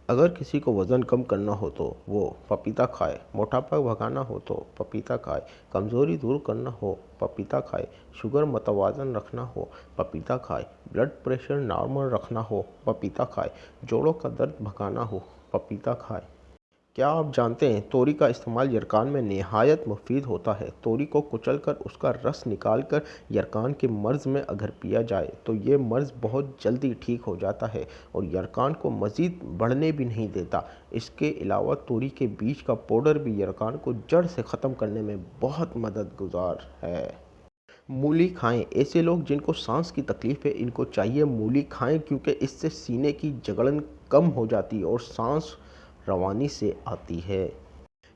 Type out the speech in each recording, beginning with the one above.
اگر کسی کو وزن کم کرنا ہو تو وہ پپیتا کھائے، موٹاپا بھگانا ہو تو پپیتا کھائے، کمزوری دور کرنا ہو پپیتا کھائے، شوگر متوازن رکھنا ہو پپیتا کھائے، بلڈ پریشر نارمل رکھنا ہو پپیتا کھائے، جوڑوں کا درد بھگانا ہو پپیتا کھائے۔ کیا آپ جانتے ہیں توری کا استعمال یرقان میں نہایت مفید ہوتا ہے؟ توری کو کچل کر اس کا رس نکال کر یرقان کے مرض میں اگر پیا جائے تو یہ مرض بہت جلدی ٹھیک ہو جاتا ہے اور یرقان کو مزید بڑھنے بھی نہیں دیتا۔ اس کے علاوہ توری کے بیج کا پاؤڈر بھی یرقان کو جڑ سے ختم کرنے میں بہت مددگار ہے۔ مولی کھائیں۔ ایسے لوگ جن کو سانس کی تکلیف ہے ان کو چاہیے مولی کھائیں، کیونکہ اس سے سینے کی جگڑن کم ہو جاتی ہے اور سانس روانی سے آتی ہے۔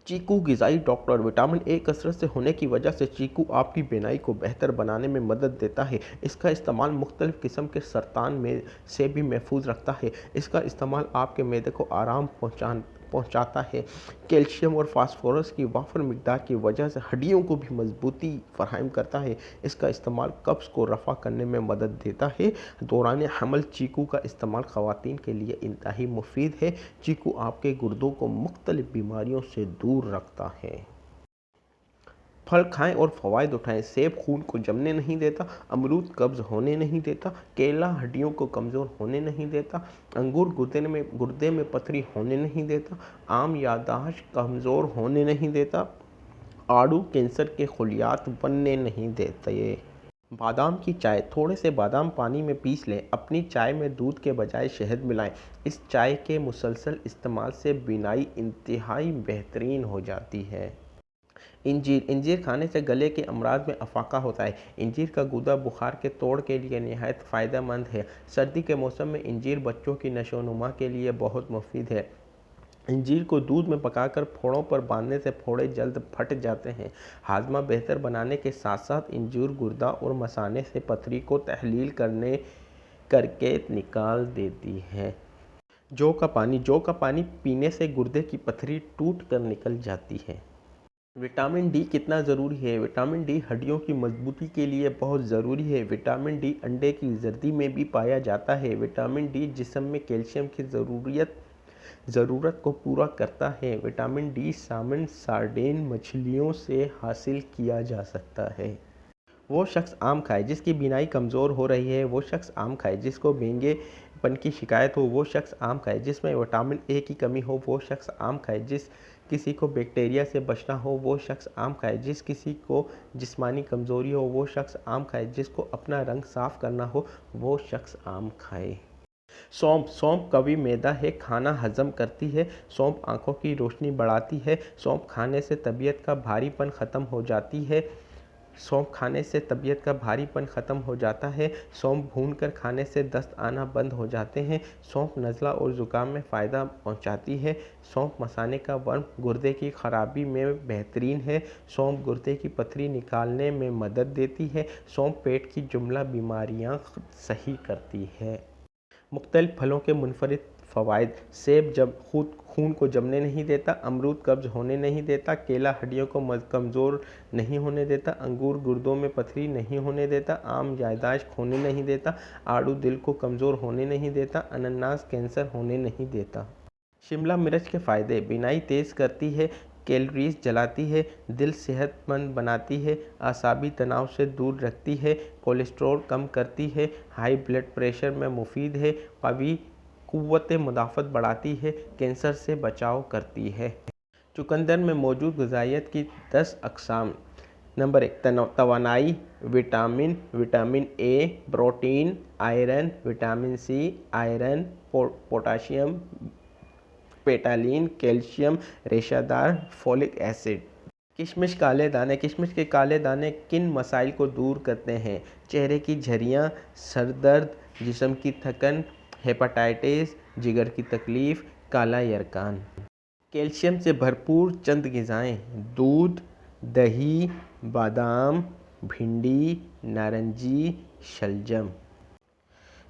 چیکو غذائی ڈاکٹر۔ وٹامن اے کثرت سے ہونے کی وجہ سے چیکو آپ کی بینائی کو بہتر بنانے میں مدد دیتا ہے۔ اس کا استعمال مختلف قسم کے سرطان سے بھی محفوظ رکھتا ہے۔ اس کا استعمال آپ کے معدے کو آرام پہنچاتا ہے۔ کیلشیم اور فاسفورس کی وافر مقدار کی وجہ سے ہڈیوں کو بھی مضبوطی فراہم کرتا ہے۔ اس کا استعمال قبض کو رفع کرنے میں مدد دیتا ہے۔ دوران حمل چیکو کا استعمال خواتین کے لیے انتہائی مفید ہے۔ چیکو آپ کے گردوں کو مختلف بیماریوں سے دور رکھتا ہے۔ پھل کھائیں اور فوائد اٹھائیں۔ سیب خون کو جمنے نہیں دیتا، امرود قبض ہونے نہیں دیتا، کیلا ہڈیوں کو کمزور ہونے نہیں دیتا، انگور گردے میں پتھری ہونے نہیں دیتا، آم یادداشت کمزور ہونے نہیں دیتا، آڑو کینسر کے خلیات بننے نہیں دیتے۔ بادام کی چائے۔ تھوڑے سے بادام پانی میں پیس لیں، اپنی چائے میں دودھ کے بجائے شہد ملائیں۔ اس چائے کے مسلسل استعمال سے بینائی انتہائی بہترین ہو جاتی ہے۔ انجیر۔ انجیر کھانے سے گلے کے امراض میں افاقہ ہوتا ہے۔ انجیر کا گودا بخار کے توڑ کے لیے نہایت فائدہ مند ہے۔ سردی کے موسم میں انجیر بچوں کی نشو و نما کے لیے بہت مفید ہے۔ انجیر کو دودھ میں پکا کر پھوڑوں پر باندھنے سے پھوڑے جلد پھٹ جاتے ہیں۔ ہاضمہ بہتر بنانے کے ساتھ ساتھ انجیر گردہ اور مثانے سے پتھری کو تحلیل کر کے نکال دیتی ہے۔ جو کا پانی۔ جو کا پانی پینے سے گردے کی پتھری ٹوٹ کر نکل جاتی ہے۔ وٹامن ڈی کتنا ضروری ہے؟ وٹامن ڈی ہڈیوں کی مضبوطی کے لیے بہت ضروری ہے۔ وٹامن ڈی انڈے کی زردی میں بھی پایا جاتا ہے۔ وٹامن ڈی جسم میں کیلشیم کی ضرورت کو پورا کرتا ہے۔ وٹامن ڈی سالمن سارڈین مچھلیوں سے حاصل کیا جا سکتا ہے۔ وہ شخص آم کھائے جس کی بینائی کمزور ہو رہی ہے۔ وہ شخص آم کھائے جس کو بینگے پن کی شکایت ہو۔ وہ شخص آم کھائے جس میں وٹامن اے کی کمی ہو۔ وہ شخص آم کھائے جس کسی کو بیکٹیریا سے بچنا ہو۔ وہ شخص آم کھائے جس کسی کو جسمانی کمزوری ہو۔ وہ شخص آم کھائے جس کو اپنا رنگ صاف کرنا ہو۔ وہ شخص آم کھائے۔ سونف۔ سونف قوی معدہ ہے، کھانا ہضم کرتی ہے۔ سونف آنکھوں کی روشنی بڑھاتی ہے۔ سونف کھانے سے طبیعت کا بھاری پن ختم ہو جاتی ہے۔ سونف کھانے سے طبیعت کا بھاری پن ختم ہو جاتا ہے۔ سونف بھون کر کھانے سے دست آنا بند ہو جاتے ہیں۔ سونف نزلہ اور زکام میں فائدہ پہنچاتی ہے۔ سونف مثانے کا ورم گردے کی خرابی میں بہترین ہے۔ سونف گردے کی پتھری نکالنے میں مدد دیتی ہے۔ سونف پیٹ کی جملہ بیماریاں صحیح کرتی ہے۔ مختلف پھلوں کے منفرد فوائد۔ سیب خون کو جمنے نہیں دیتا، امرود قبض ہونے نہیں دیتا، کیلا ہڈیوں کو کمزور نہیں ہونے دیتا، انگور گردوں میں پتھری نہیں ہونے دیتا، آم یادداشت کھونے نہیں دیتا، آڑو دل کو کمزور ہونے نہیں دیتا، انناس کینسر ہونے نہیں دیتا۔ شملہ مرچ کے فائدے۔ بینائی تیز کرتی ہے، کیلوریز جلاتی ہے، دل صحت مند بناتی ہے، اعصابی تناؤ سے دور رکھتی ہے، کولیسٹرول کم کرتی ہے، ہائی بلڈ پریشر میں مفید ہے، قوت مدافعت بڑھاتی ہے، کینسر سے بچاؤ کرتی ہے۔ چقندر میں موجود غذائیت کی 10 اقسام۔ نمبر 1 توانائی۔ Vitamin, vitamin A, protein, iron, vitamin C, iron, potassium, betalain, calcium, ریشہ دار، فولک ایسڈ۔ کشمش کالے دانے۔ کشمش کے کالے دانے کن مسائل کو دور کرتے ہیں؟ چہرے کی جھریاں، سر درد، جسم کی تھکن، ہیپاٹائٹس، جگر کی تکلیف، کالا یرقان۔ کیلشیم سے بھرپور چند غذائیں: دودھ، دہی، بادام، بھنڈی، نارنجی، شلجم۔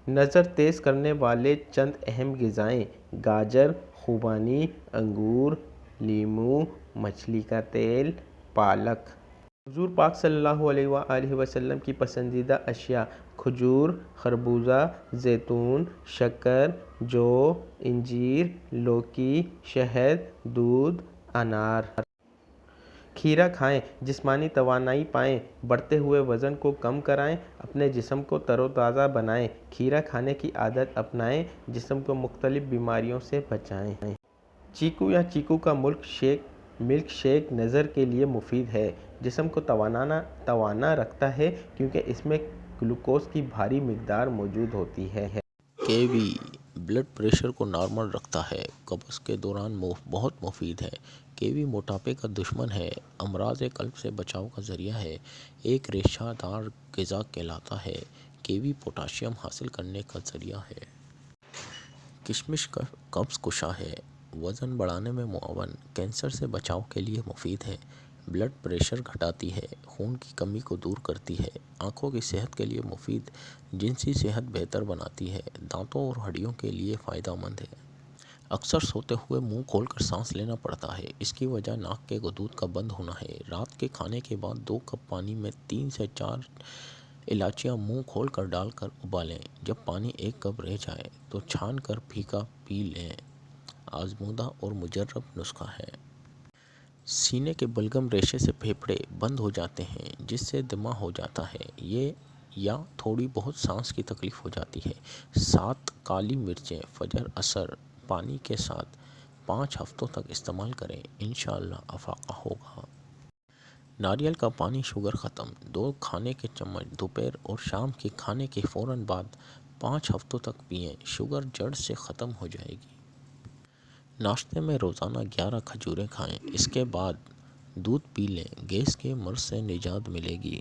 نظر تیز کرنے والے چند اہم غذائیں: گاجر، خوبانی، انگور، لیموں، مچھلی کا تیل، پالک۔ حضور پاک صلی اللہ علیہ وآلہ وسلم کی پسندیدہ اشیاء: کھجور، خربوزہ، زیتون، شکر، جو، انجیر، لوکی، شہد، دودھ، انار۔ کھیرا کھائیں، جسمانی توانائی پائیں، بڑھتے ہوئے وزن کو کم کرائیں، اپنے جسم کو تر و تازہ بنائیں۔ کھیرا کھانے کی عادت اپنائیں، جسم کو مختلف بیماریوں سے بچائیں۔ چیکو یا چیکو کا ملک شیک نظر کے لیے مفید ہے، جسم کو توانا رکھتا ہے کیونکہ اس میں گلوکوز کی بھاری مقدار موجود ہوتی ہے۔ کیوی بلڈ پریشر کو نارمل رکھتا ہے، قبض کے دوران بہت مفید ہے۔ کیوی موٹاپے کا دشمن ہے، امراض قلب سے بچاؤ کا ذریعہ ہے، ایک ریشہ دار غذا کہلاتا ہے۔ کیوی پوٹاشیم حاصل کرنے کا ذریعہ ہے۔ کشمش قبض کشا ہے، وزن بڑھانے میں معاون، کینسر سے بچاؤ کے لیے مفید ہے، بلڈ پریشر گھٹاتی ہے، خون کی کمی کو دور کرتی ہے، آنکھوں کی صحت کے لیے مفید، جنسی صحت بہتر بناتی ہے، دانتوں اور ہڈیوں کے لیے فائدہ مند ہے۔ اکثر سوتے ہوئے منہ کھول کر سانس لینا پڑتا ہے، اس کی وجہ ناک کے گدود کا بند ہونا ہے۔ رات کے کھانے کے بعد 2 کپ پانی میں 3 سے 4 الائچیاں منہ کھول کر ڈال کر ابالیں، جب پانی 1 کپ رہ جائے تو چھان کر پھیکا پی لیں۔ آزمودہ اور مجرب نسخہ ہے۔ سینے کے بلغم ریشے سے پھیپھڑے بند ہو جاتے ہیں جس سے دمہ ہو جاتا ہے یا تھوڑی بہت سانس کی تکلیف ہو جاتی ہے۔ 7 کالی مرچیں فجر عصر پانی کے ساتھ 5 ہفتوں تک استعمال کریں، انشاءاللہ افاقہ ہوگا۔ ناریل کا پانی شوگر ختم، 2 کھانے کے چمچ دوپہر اور شام کے کھانے کے فوراً بعد 5 ہفتوں تک پئیں، شوگر جڑ سے ختم ہو جائے گی۔ ناشتے میں روزانہ 11 کھجوریں کھائیں، اس کے بعد دودھ پی لیں، گیس کے مرض سے نجات ملے گی۔